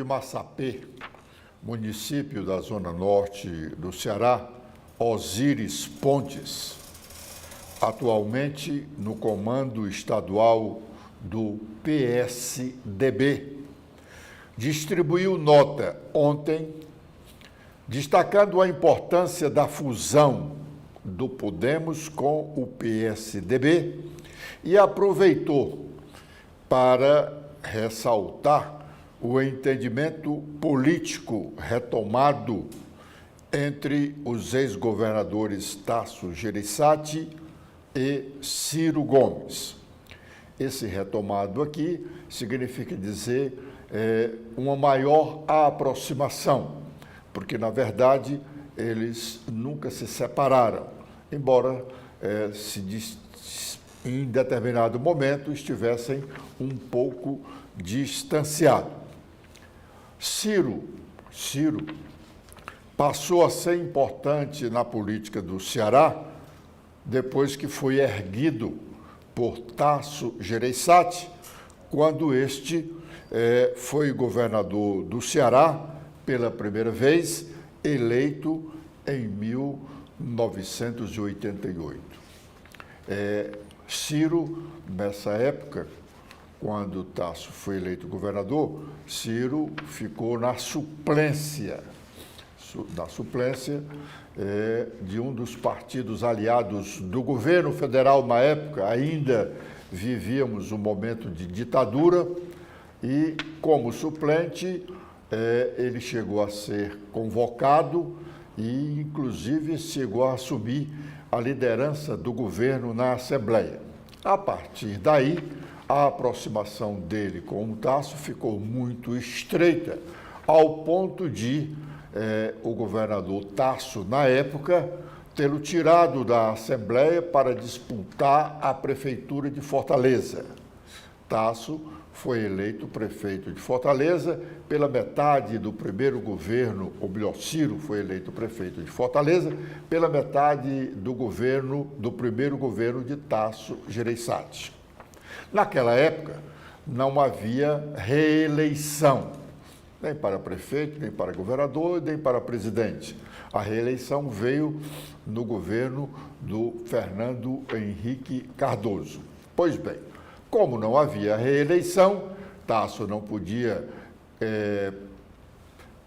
De Massapê, município da zona norte do Ceará, Osíris Pontes, atualmente no comando estadual do PSDB, distribuiu nota ontem destacando a importância da fusão do Podemos com o PSDB e aproveitou para ressaltar o entendimento político retomado entre os ex-governadores Tasso Gereissati e Ciro Gomes. Esse retomado aqui significa dizer uma maior aproximação, porque, na verdade, eles nunca se separaram, embora em determinado momento estivessem um pouco distanciados. Ciro passou a ser importante na política do Ceará depois que foi erguido por Tasso Gereissati, quando este foi governador do Ceará pela primeira vez, eleito em 1988. Ciro, nessa época, quando Tasso foi eleito governador, Ciro ficou na suplência de um dos partidos aliados do governo federal na época. Ainda vivíamos um momento de ditadura e, como suplente, ele chegou a ser convocado e, inclusive, chegou a assumir a liderança do governo na Assembleia. A partir daí, a aproximação dele com o Tasso ficou muito estreita, ao ponto de o governador Tasso, na época, tê-lo tirado da Assembleia para disputar a prefeitura de Fortaleza. Tasso foi eleito prefeito de Fortaleza pela metade do primeiro governo, ou melhor, Ciro foi eleito prefeito de Fortaleza pela metade do primeiro governo de Tasso Gereissati. Naquela época, não havia reeleição, nem para prefeito, nem para governador, nem para presidente. A reeleição veio no governo do Fernando Henrique Cardoso. Pois bem, como não havia reeleição, Tasso não podia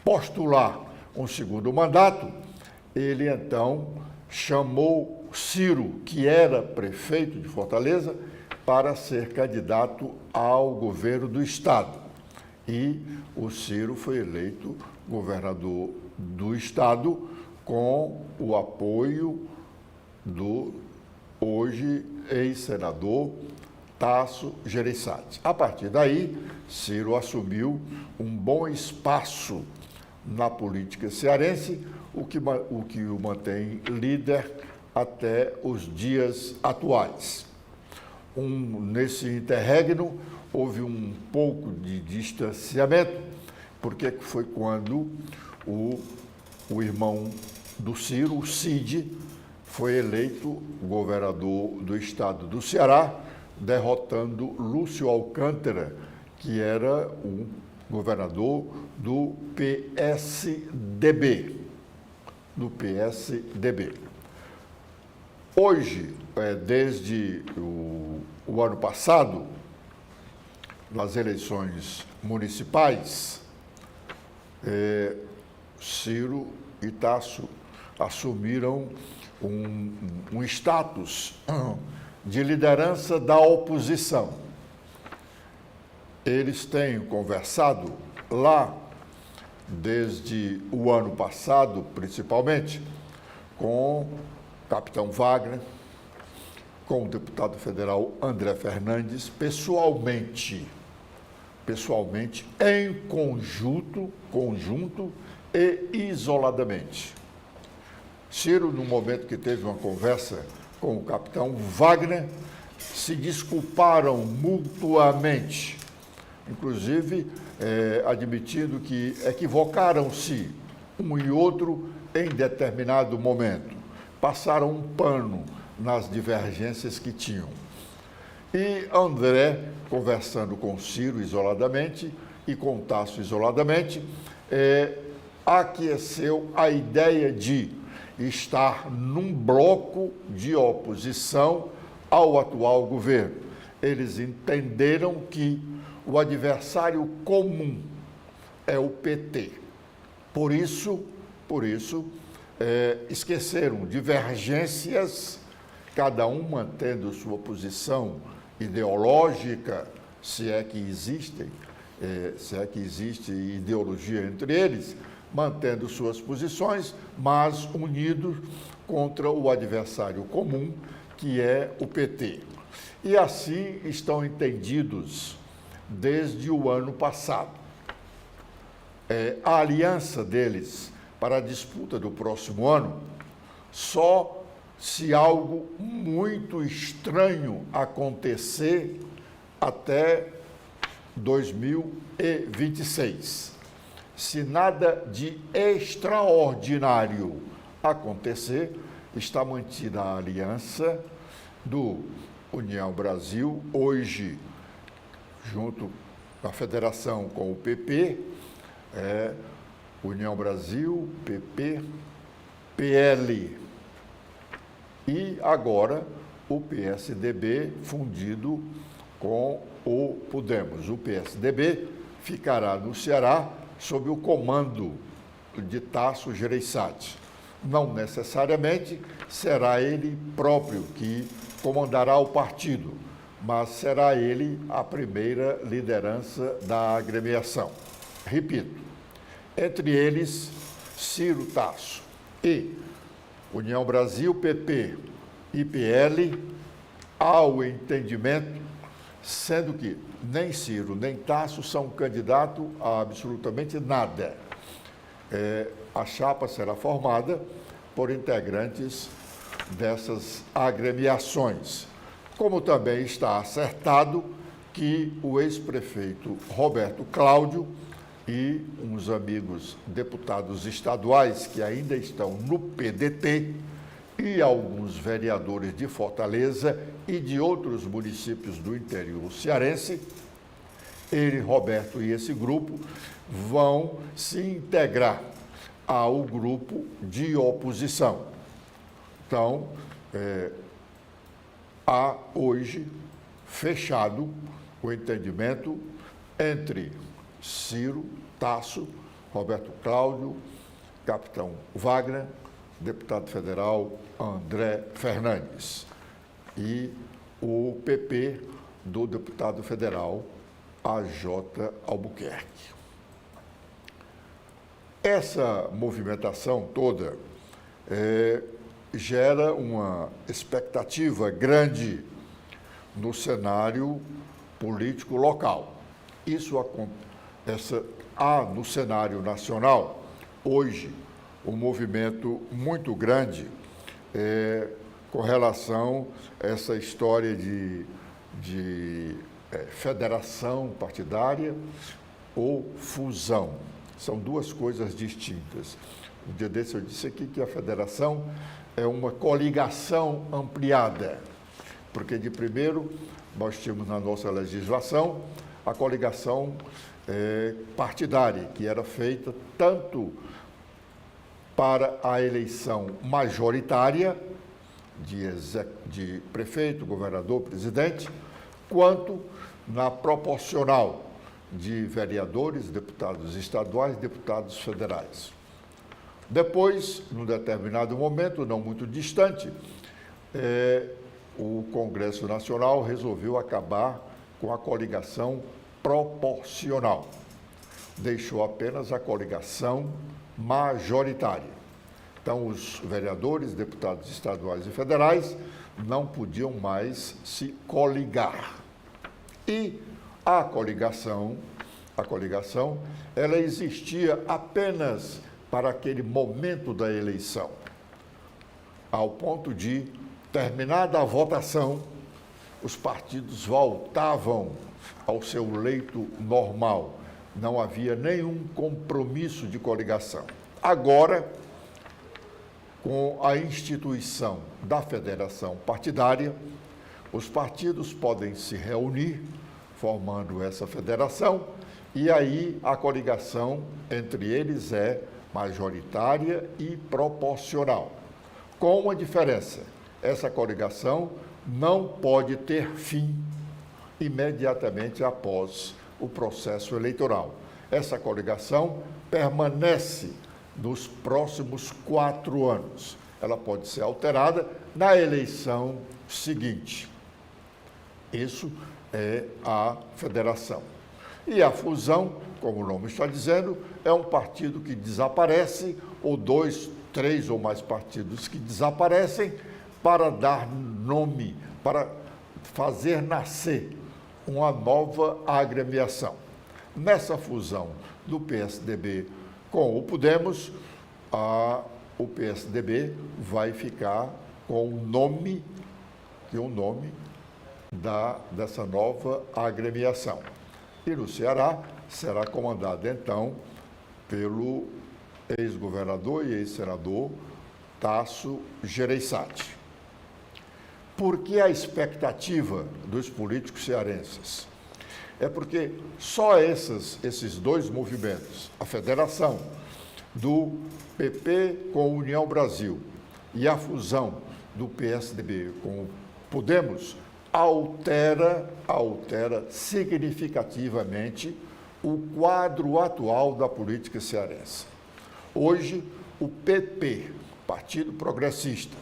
postular um segundo mandato, ele então chamou Ciro, que era prefeito de Fortaleza, para ser candidato ao governo do estado. E o Ciro foi eleito governador do estado com o apoio do hoje ex-senador Tasso Gereissati. A partir daí, Ciro assumiu um bom espaço na política cearense, o que o mantém líder até os dias atuais. Nesse interregno, houve um pouco de distanciamento, porque foi quando o irmão do Ciro, o Cid, foi eleito governador do estado do Ceará, derrotando Lúcio Alcântara, que era o governador do PSDB. Hoje, desde o ano passado, nas eleições municipais, Ciro e Tasso assumiram um status de liderança da oposição. Eles têm conversado lá, desde o ano passado, principalmente, com o capitão Wagner, com o deputado federal André Fernandes, pessoalmente, em conjunto e isoladamente. Ciro, no momento que teve uma conversa com o capitão Wagner, se desculparam mutuamente, inclusive admitindo que equivocaram-se um e outro em determinado momento. Passaram um pano nas divergências que tinham. E André, conversando com Ciro isoladamente, e com Tasso isoladamente, aqueceu a ideia de estar num bloco de oposição ao atual governo. Eles entenderam que o adversário comum é o PT. Por isso, esqueceram divergências, cada um mantendo sua posição ideológica, se é que existe ideologia entre eles, mantendo suas posições, mas unidos contra o adversário comum, que é o PT. E assim estão entendidos desde o ano passado. A aliança deles para a disputa do próximo ano, só se algo muito estranho acontecer até 2026. Se nada de extraordinário acontecer, está mantida a aliança do União Brasil, hoje, junto à federação com o PP, União Brasil, PP, PL e agora o PSDB fundido com o Podemos. O PSDB ficará no Ceará sob o comando de Tasso Gereissati. Não necessariamente será ele próprio que comandará o partido, mas será ele a primeira liderança da agremiação. Repito, entre eles, Ciro Tasso e União Brasil, PP e PL, há o entendimento, sendo que nem Ciro nem Tasso são candidatos a absolutamente nada. A chapa será formada por integrantes dessas agremiações, como também está acertado que o ex-prefeito Roberto Cláudio e uns amigos deputados estaduais que ainda estão no PDT e alguns vereadores de Fortaleza e de outros municípios do interior cearense, ele, Roberto e esse grupo vão se integrar ao grupo de oposição. Então, há hoje fechado o entendimento entre Ciro, Tasso, Roberto Cláudio, capitão Wagner, deputado federal André Fernandes e o PP do deputado federal AJ Albuquerque. Essa movimentação toda gera uma expectativa grande no cenário político local. Há no cenário nacional, hoje, um movimento muito grande com relação a essa história de federação partidária ou fusão. São duas coisas distintas. Um dia desse eu disse aqui que a federação é uma coligação ampliada, porque de primeiro nós tínhamos na nossa legislação a coligação partidária, que era feita tanto para a eleição majoritária de prefeito, governador, presidente, quanto na proporcional de vereadores, deputados estaduais e deputados federais. Depois, num determinado momento, não muito distante, o Congresso Nacional resolveu acabar com a coligação proporcional. Deixou apenas a coligação majoritária. Então, os vereadores, deputados estaduais e federais não podiam mais se coligar. E a coligação, ela existia apenas para aquele momento da eleição, ao ponto de, terminada a votação, os partidos voltavam ao seu leito normal. Não havia nenhum compromisso de coligação. Agora, com a instituição da federação partidária, os partidos podem se reunir, formando essa federação, E aí a coligação entre eles é majoritária e proporcional. Com uma diferença: essa coligação não pode ter fim imediatamente após o processo eleitoral. Essa coligação permanece nos próximos 4 anos. Ela pode ser alterada na eleição seguinte. Isso é a federação. E a fusão, como o nome está dizendo, é um partido que desaparece, ou 2, 3 ou mais partidos que desaparecem, para dar nome, para fazer nascer uma nova agremiação. Nessa fusão do PSDB com o Podemos, o PSDB vai ficar com o nome dessa nova agremiação. E no Ceará será comandado, então, pelo ex-governador e ex-senador Tasso Gereissati. Por que a expectativa dos políticos cearenses? É porque só esses 2 movimentos, a federação do PP com a União Brasil e a fusão do PSDB com o Podemos, altera significativamente o quadro atual da política cearense. Hoje, o PP, Partido Progressista,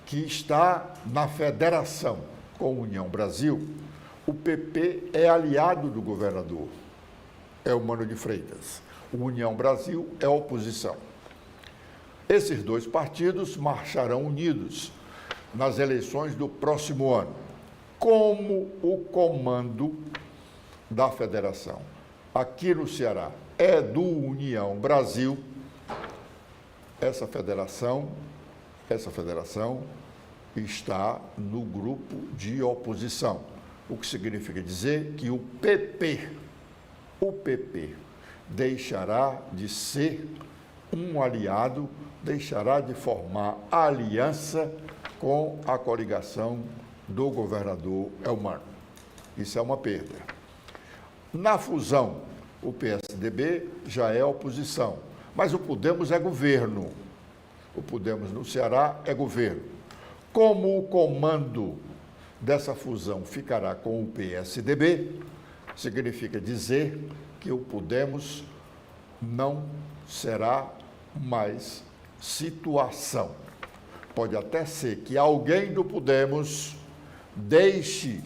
que está na federação com a União Brasil, o PP é aliado do governador, é o Mano de Freitas. O União Brasil é a oposição. Esses 2 partidos marcharão unidos nas eleições do próximo ano, como o comando da federação aqui no Ceará é do União Brasil. Essa federação está no grupo de oposição, o que significa dizer que o PP deixará de ser um aliado, deixará de formar aliança com a coligação do governador Elmano. Isso é uma perda. Na fusão, o PSDB já é oposição, mas o Podemos é governo. O Podemos no Ceará é governo. Como o comando dessa fusão ficará com o PSDB, significa dizer que o Podemos não será mais situação. Pode até ser que alguém do Podemos deixe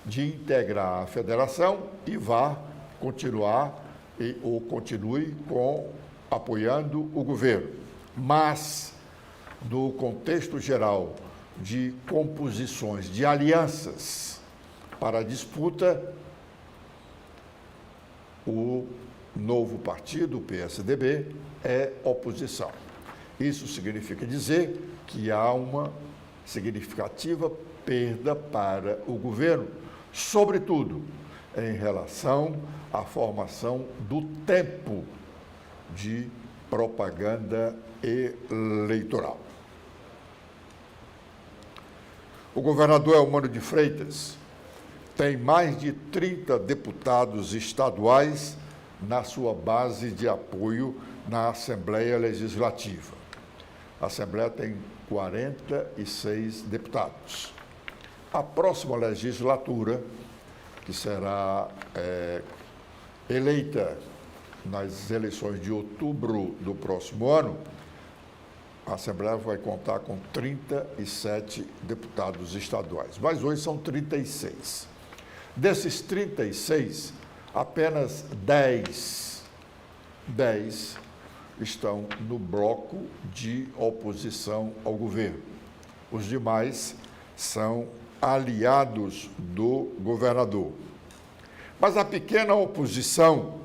de integrar a federação e vá continuar ou continue apoiando o governo. Mas, no contexto geral de composições de alianças para a disputa, o novo partido, o PSDB, é oposição. Isso significa dizer que há uma significativa perda para o governo, sobretudo em relação à formação do tempo de propaganda eleitoral. O governador Elmano de Freitas tem mais de 30 deputados estaduais na sua base de apoio na Assembleia Legislativa. A Assembleia tem 46 deputados. A próxima legislatura, que será eleita nas eleições de outubro do próximo ano, a Assembleia vai contar com 37 deputados estaduais, mas hoje são 36. Desses 36, apenas 10 estão no bloco de oposição ao governo. Os demais são aliados do governador. Mas a pequena oposição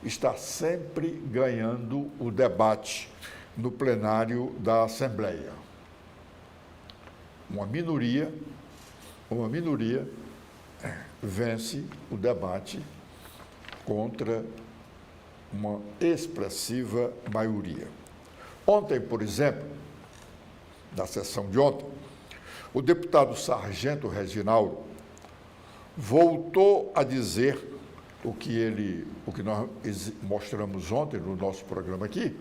está sempre ganhando o debate no plenário da Assembleia. Uma minoria vence o debate contra uma expressiva maioria. Ontem, por exemplo, na sessão de ontem, o deputado Sargento Reginaldo voltou a dizer o que nós mostramos ontem no nosso programa aqui,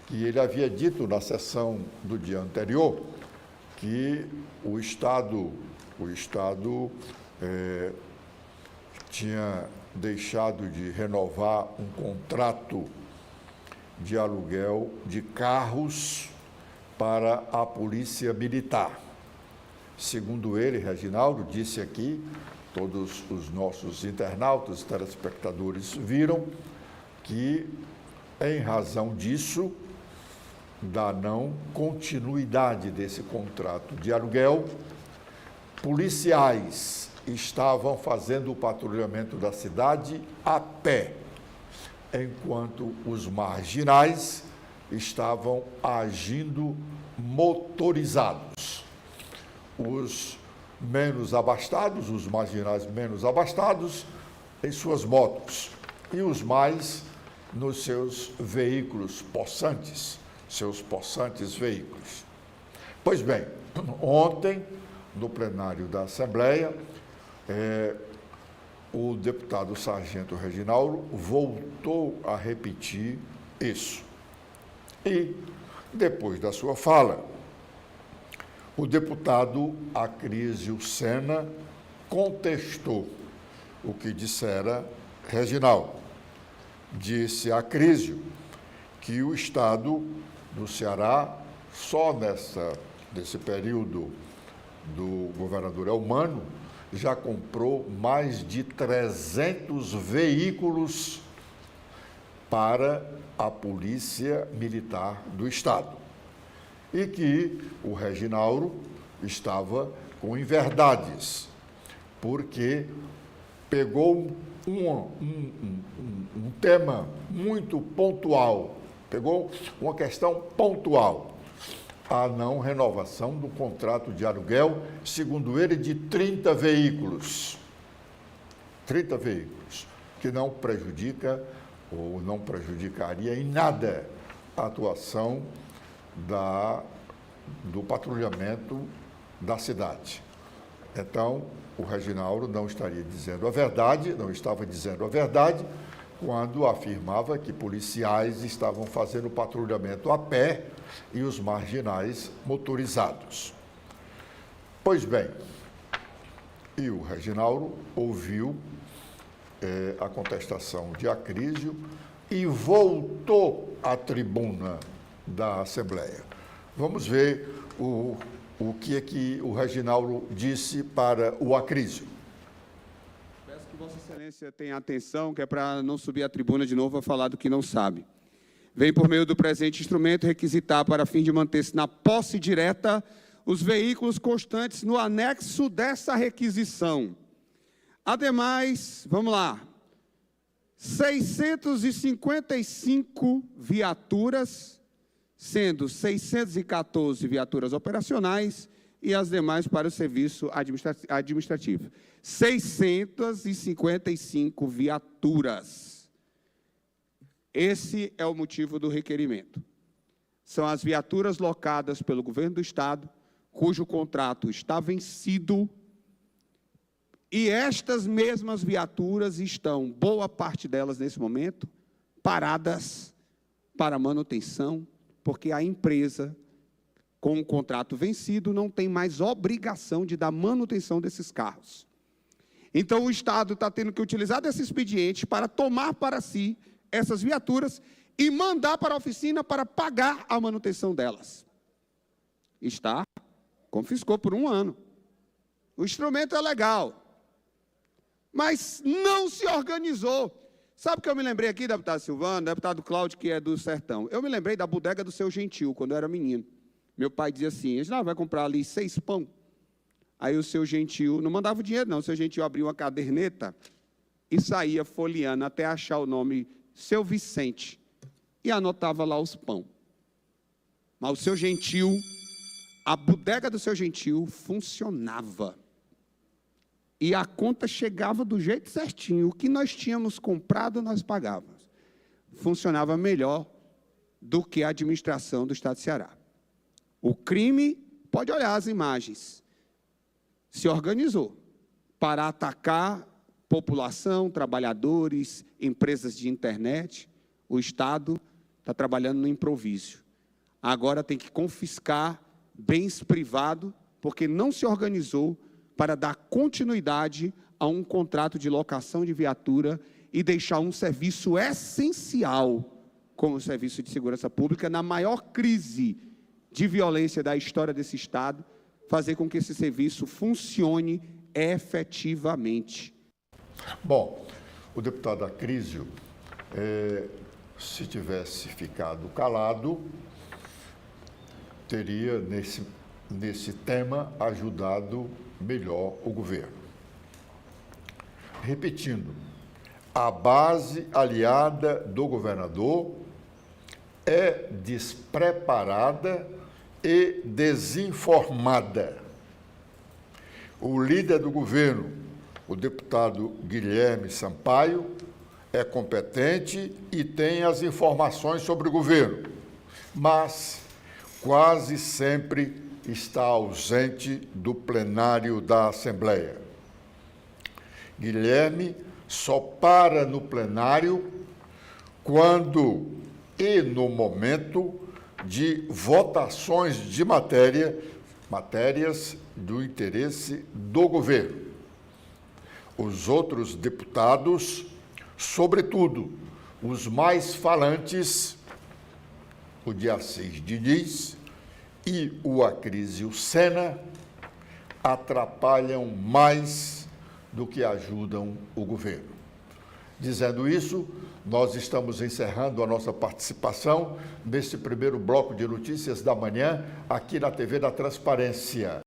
que ele havia dito na sessão do dia anterior que o Estado tinha deixado de renovar um contrato de aluguel de carros para a Polícia Militar. Segundo ele, Reginaldo, disse aqui, todos os nossos internautas, telespectadores viram que, em razão disso, da não continuidade desse contrato de aluguel, policiais estavam fazendo o patrulhamento da cidade a pé, enquanto os marginais estavam agindo motorizados. Os menos abastados, os marginais menos abastados, em suas motos, e os mais nos seus veículos possantes, seus possantes veículos. Pois bem, ontem, no plenário da Assembleia, o deputado Sargento Reginaldo voltou a repetir isso. E, depois da sua fala, o deputado Acrísio Sena contestou o que dissera Reginaldo. Disse Acrísio que o Estado do Ceará, só nesse período do governador Elmano, já comprou mais de 300 veículos para a Polícia Militar do Estado. E que o Reginaldo estava com inverdades, porque pegou um tema muito pontual, pegou uma questão pontual, a não renovação do contrato de aluguel, segundo ele, de 30 veículos. 30 veículos, que não prejudica ou não prejudicaria em nada a atuação do patrulhamento da cidade. Então, o Reginaldo não estaria dizendo a verdade, não estava dizendo a verdade, quando afirmava que policiais estavam fazendo patrulhamento a pé e os marginais motorizados. Pois bem, e o Reginaldo ouviu a contestação de Acrísio e voltou à tribuna da Assembleia. Vamos ver o que é que o Reginaldo disse para o Acrísio. Peço que Vossa Excelência tenha atenção, que é para não subir à tribuna de novo a falar do que não sabe. Vem, por meio do presente instrumento, requisitar para fim de manter-se na posse direta os veículos constantes no anexo dessa requisição. Ademais, vamos lá, 655 viaturas, sendo 614 viaturas operacionais e as demais para o serviço administrativo. 655 viaturas. Esse é o motivo do requerimento. São as viaturas locadas pelo governo do Estado, cujo contrato está vencido, e estas mesmas viaturas estão, boa parte delas nesse momento, paradas para manutenção, porque a empresa, com o contrato vencido, não tem mais obrigação de dar manutenção desses carros. Então, o Estado está tendo que utilizar desse expediente para tomar para si essas viaturas e mandar para a oficina para pagar a manutenção delas. Está, confiscou por 1 ano. O instrumento é legal, mas não se organizou. Sabe o que eu me lembrei aqui, deputado Silvano, deputado Cláudio, que é do Sertão? Eu me lembrei da bodega do Seu Gentil, quando eu era menino. Meu pai dizia assim, a gente vai comprar ali 6 pão. Aí o Seu Gentil, não mandava o dinheiro não, o Seu Gentil abria uma caderneta e saía folheando até achar o nome Seu Vicente e anotava lá os pão. Mas o Seu Gentil, a bodega do Seu Gentil funcionava. E a conta chegava do jeito certinho. O que nós tínhamos comprado, nós pagávamos. Funcionava melhor do que a administração do Estado de Ceará. O crime, pode olhar as imagens, se organizou para atacar população, trabalhadores, empresas de internet. O Estado está trabalhando no improviso. Agora tem que confiscar bens privados, porque não se organizou para dar continuidade a um contrato de locação de viatura e deixar um serviço essencial, como o Serviço de Segurança Pública, na maior crise de violência da história desse Estado, fazer com que esse serviço funcione efetivamente. Bom, o deputado Acrísio, se tivesse ficado calado, teria, nesse tema, ajudado melhor o governo. Repetindo, a base aliada do governador é despreparada e desinformada. O líder do governo, o deputado Guilherme Sampaio, é competente e tem as informações sobre o governo, mas quase sempre está ausente do plenário da Assembleia. Guilherme só para no plenário quando e no momento de votações de matérias do interesse do governo. Os outros deputados, sobretudo os mais falantes, o de Assis Diniz e o Acrísio Senna, atrapalham mais do que ajudam o governo. Dizendo isso, nós estamos encerrando a nossa participação neste primeiro bloco de notícias da manhã aqui na TV da Transparência.